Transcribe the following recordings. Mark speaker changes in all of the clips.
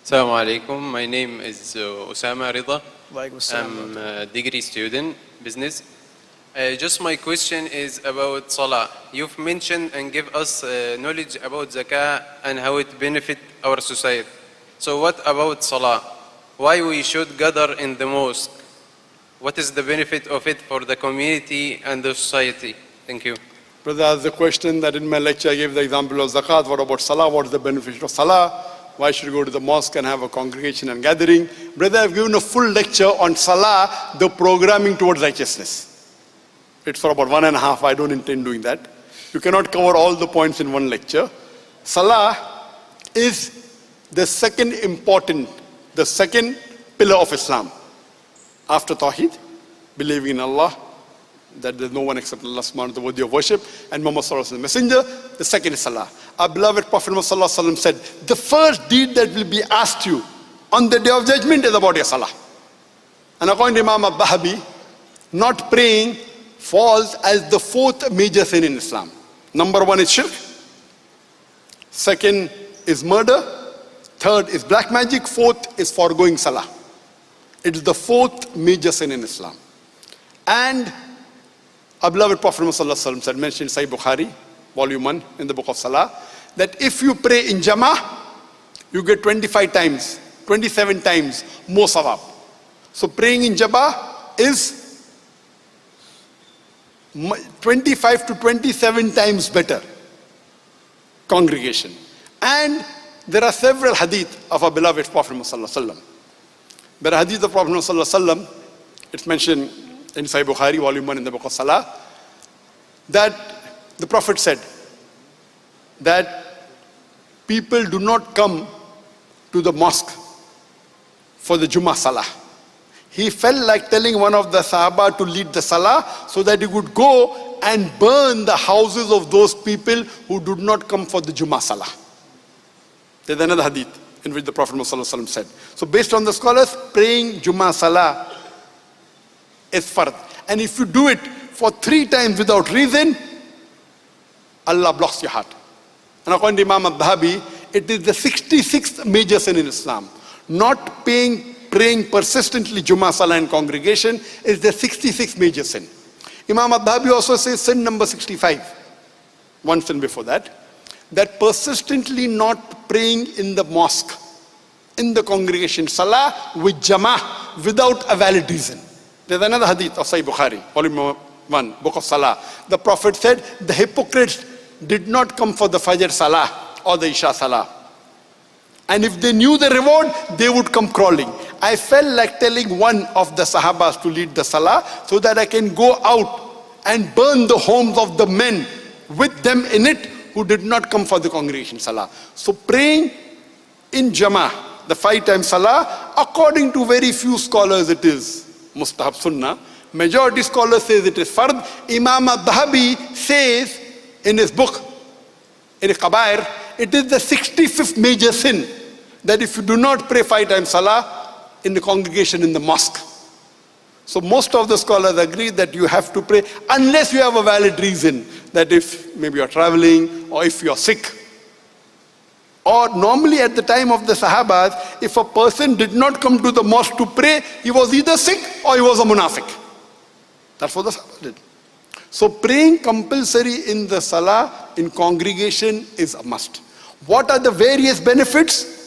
Speaker 1: Assalamu alaikum. My name is Osama Rida.
Speaker 2: I'm
Speaker 1: I'm a degree student, business. Just my question is about Salah. You've mentioned and give us knowledge about Zakah and how it benefit our society. So what about Salah? Why we should gather in the mosque? What is the benefit of it for the community and the society? Thank you.
Speaker 2: Brother asked the question that in my lecture I gave the example of zakat. What about salah? What is the benefit of salah? Why should you go to the mosque and have a congregation and gathering? Brother, I've given a full lecture on salah, the programming towards righteousness. It's for about 1.5. I don't intend doing that. You cannot cover all the points in one lecture. Salah is the second pillar of Islam. After Tawheed, believing in Allah, that there's no one except Allah subhanahu wa ta'ala worthy of worship, and Muhammad sallallahu alaihi wasallam messenger. The second is salah. Our beloved Prophet Muhammad sallallahu alaihi wasallam said, the first deed that will be asked you on the day of judgment is about your salah. And according to Imam al-Bahabi, not praying falls as the fourth major sin in Islam. Number 1 is shirk. Second is murder. Third is black magic. Fourth is foregoing salah. It is the fourth major sin in Islam. And our beloved Prophet Muhammad said, mentioned in Sahih Bukhari, volume 1 in the book of Salah, that if you pray in Jama'ah, you get 25 times, 27 times more sawab. So praying in Jama'ah is 25 to 27 times better congregation. And there are several hadith of our beloved Prophet Muhammad. There are hadith of Prophet Muhammad, it's mentioned in Sahih Bukhari, volume 1 in the book of Salah, that the Prophet said that people do not come to the mosque for the Jummah Salah. He felt like telling one of the Sahaba to lead the Salah so that he would go and burn the houses of those people who did not come for the Jummah Salah. There's another hadith in which the Prophet Muhammad said. So based on the scholars, praying Jummah Salah is fard. And if you do it for 3 times without reason, Allah blocks your heart. And according to Imam al-Dhahabi, it is the 66th major sin in Islam. Not praying persistently Jummah Salah in congregation is the 66th major sin. Imam al-Dhahabi also says sin number 65, one sin before that persistently not praying in the mosque, in the congregation, Salah with Jama'ah without a valid reason. There's another hadith of Sahih Bukhari, volume 1, book of Salah. The Prophet said, the hypocrites did not come for the Fajr Salah or the Isha Salah. And if they knew the reward, they would come crawling. I felt like telling one of the Sahabas to lead the Salah so that I can go out and burn the homes of the men with them in it who did not come for the congregation Salah. So praying in Jama'ah, the 5 times Salah, according to very few scholars it is mustahab sunnah. Majority scholars says it is fard. Imam al-Dhahabi says in his book, in Kabair, it is the 65th major sin that if you do not pray 5 times Salah in the congregation in the mosque. So most of the scholars agree that you have to pray unless you have a valid reason, that if maybe you're traveling or if you're sick. Or normally at the time of the Sahabas, if a person did not come to the mosque to pray, he was either sick or he was a munafiq. That's what the Sahabas did. So praying compulsory in the Salah in congregation is a must. What are the various benefits?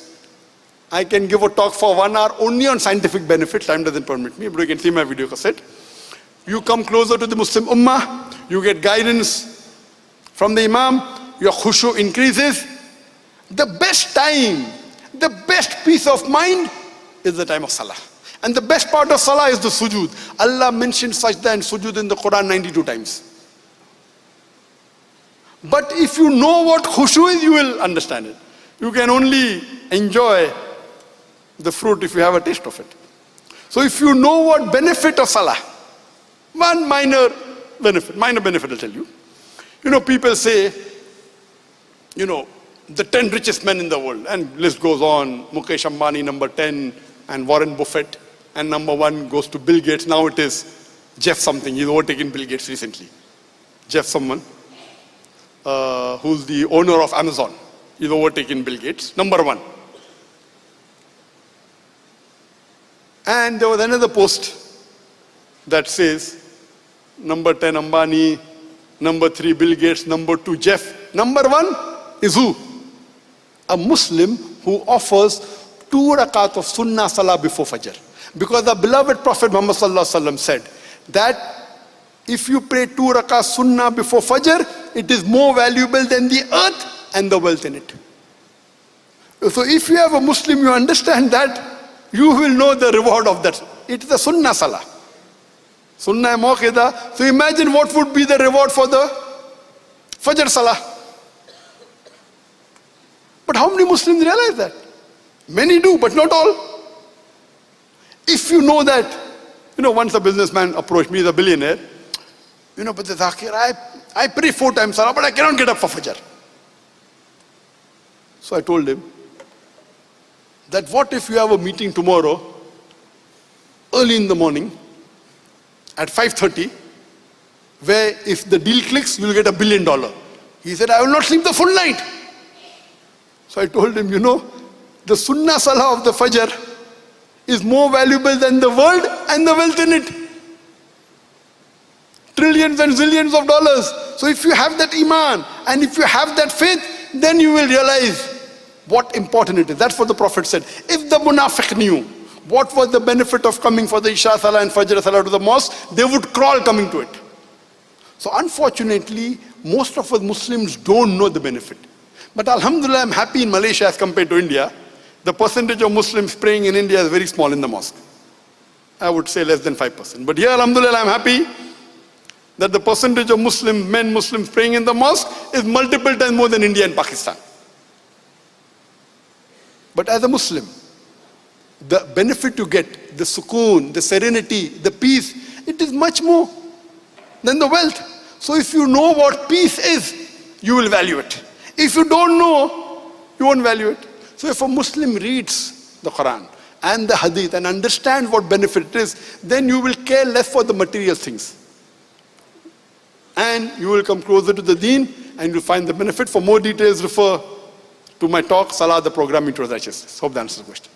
Speaker 2: I can give a talk for 1 hour only on scientific benefits. Time doesn't permit me, but you can see my video cassette. You come closer to the Muslim Ummah, you get guidance from the Imam, your khushu increases. The best time, the best peace of mind is the time of Salah. And the best part of Salah is the sujood. Allah mentioned sajda and sujood in the Quran 92 times. But if you know what khushu is, you will understand it. You can only enjoy the fruit if you have a taste of it. So if you know what benefit of Salah, one minor benefit I'll tell you. You know, people say, you know, the 10 richest men in the world, and list goes on. Mukesh Ambani number 10, and Warren Buffett, and number 1 goes to Bill Gates. Now it is Jeff something. He's overtaken Bill Gates recently. Jeff someone, who's the owner of Amazon. He's overtaken Bill Gates. Number 1. And there was another post that says, number 10 Ambani, number 3 Bill Gates, number 2 Jeff. Number 1 is who? A Muslim who offers 2 rakat of Sunnah Salah before Fajr. Because the beloved Prophet Muhammad Sallallahu Alaihi Wasallam said that if you pray 2 rakat Sunnah before Fajr, it is more valuable than the earth and the wealth in it. So if you have a Muslim, you understand that, you will know the reward of that. It is a Sunnah Salah. Sunnah Muakkada. So imagine what would be the reward for the Fajr Salah. But how many Muslims realize that? Many do, but not all. If you know that, once a businessman approached me, he's a billionaire, but Zakir, I pray 4 times Salah, but I cannot get up for Fajr. So I told him that what if you have a meeting tomorrow, early in the morning, at 5:30, where if the deal clicks, you will get $1 billion. He said, I will not sleep the full night. So I told him, the Sunnah Salah of the Fajr is more valuable than the world and the wealth in it. Trillions and zillions of dollars. So if you have that iman and if you have that faith, then you will realize what important it is. That's what the Prophet said. If the munafiq knew what was the benefit of coming for the Isha Salah and Fajr Salah to the mosque, they would crawl coming to it. So unfortunately, most of us Muslims don't know the benefit. But Alhamdulillah, I'm happy in Malaysia as compared to India. The percentage of Muslims praying in India is very small in the mosque. I would say less than 5%. But here, Alhamdulillah, I'm happy that the percentage of Muslims praying in the mosque is multiple times more than India and Pakistan. But as a Muslim, the benefit you get, the sukoon, the serenity, the peace, it is much more than the wealth. So if you know what peace is, you will value it. If you don't know, you won't value it. So if a Muslim reads the Quran and the Hadith and understands what benefit it is, then you will care less for the material things. And you will come closer to the deen and you'll find the benefit. For more details, refer to my talk, Salah, the Programming Towards Righteousness. Hope that answers the question.